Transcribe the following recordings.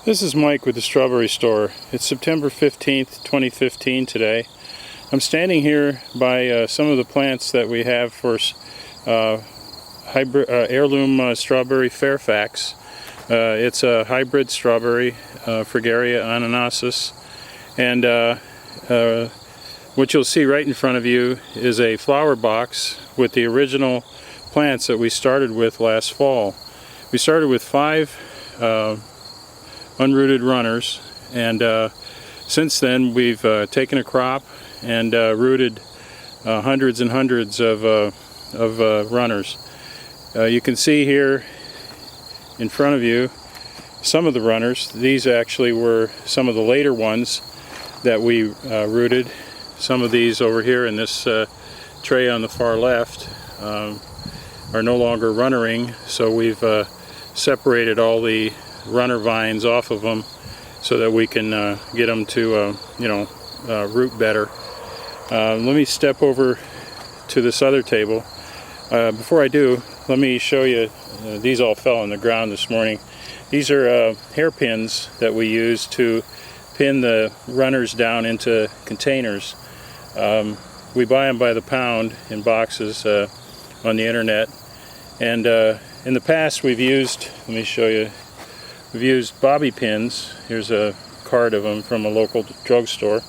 This is Mike with the Strawberry Store. It's September 15th, 2015 today. I'm standing here by some of the plants that we have for heirloom strawberry Fairfax. It's a hybrid strawberry, Fragaria ananasis. And what you'll see right in front of you is a flower box with the original plants that we started with last fall. We started with 5 unrooted runners, and since then we've taken a crop and rooted hundreds and hundreds of runners. You can see here in front of you some of the runners. These actually were some of the later ones that we rooted. Some of these over here in this tray on the far left are no longer runnering, so we've separated all the runner vines off of them so that we can get them to root better. Let me step over to this other table. Before I do, let me show you, these all fell on the ground this morning. These are hairpins that we use to pin the runners down into containers. We buy them by the pound in boxes on the internet, and in the past we've used, let me show you, we've used bobby pins. Here's a card of them from a local drugstore.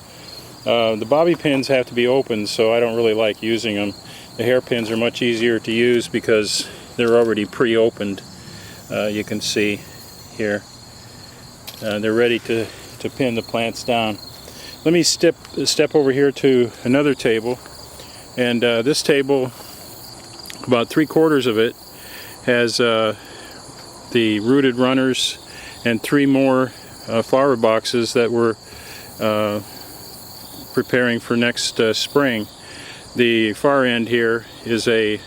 The bobby pins have to be opened, so I don't really like using them. The hairpins are much easier to use because they're already pre-opened. You can see here. They're ready to pin the plants down. Let me step over here to another table. And this table, about 3/4 of it, has the rooted runners and 3 more flower boxes that we're preparing for next spring. The far end here is a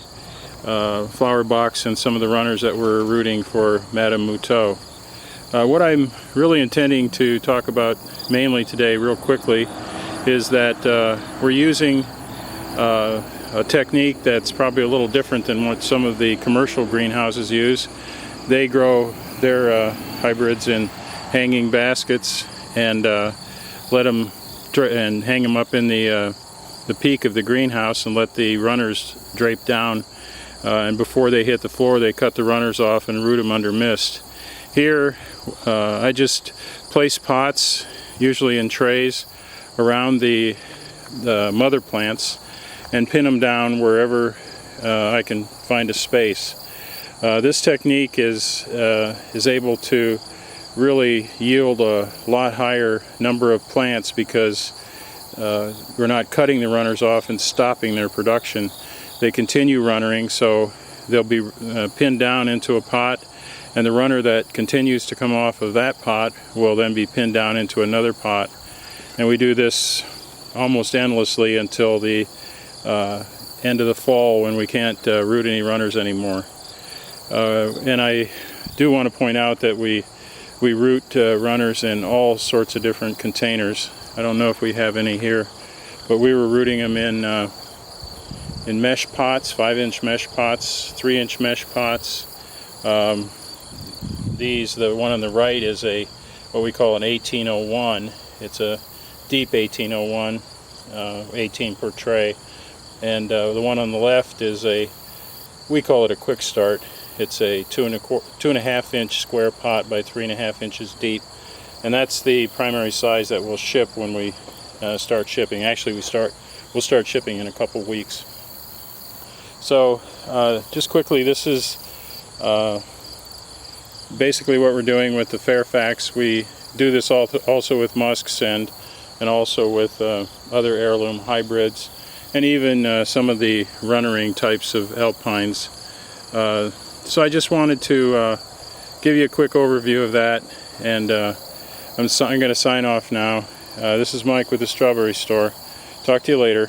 flower box and some of the runners that we're rooting for Madame Moutot. What I'm really intending to talk about mainly today, real quickly, is that we're using a technique that's probably a little different than what some of the commercial greenhouses use. They grow their hybrids in hanging baskets and let them and hang them up in the peak of the greenhouse and let the runners drape down, and before they hit the floor they cut the runners off and root them under mist. Here I just place pots, usually in trays, around the mother plants and pin them down wherever I can find a space. This technique is able to really yield a lot higher number of plants because we're not cutting the runners off and stopping their production. They continue runnering, so they'll be pinned down into a pot, and the runner that continues to come off of that pot will then be pinned down into another pot. And we do this almost endlessly until the end of the fall, when we can't root any runners anymore. And I do want to point out that we root runners in all sorts of different containers. I don't know if we have any here, but we were rooting them in mesh pots, 5-inch mesh pots, 3-inch mesh pots. The one on the right is what we call an 1801. It's a deep 1801, 18 per tray. And the one on the left is we call it a quick start. It's a 2.5-inch square pot by 3.5 inches deep, and that's the primary size that we'll ship when we start shipping. Actually, we'll start shipping in a couple weeks. So just quickly, this is basically what we're doing with the Fairfax. We do this also with musks and also with other heirloom hybrids, and even some of the runnering types of alpines. So I just wanted to give you a quick overview of that, and I'm going to sign off now. This is Mike with the Strawberry Store. Talk to you later.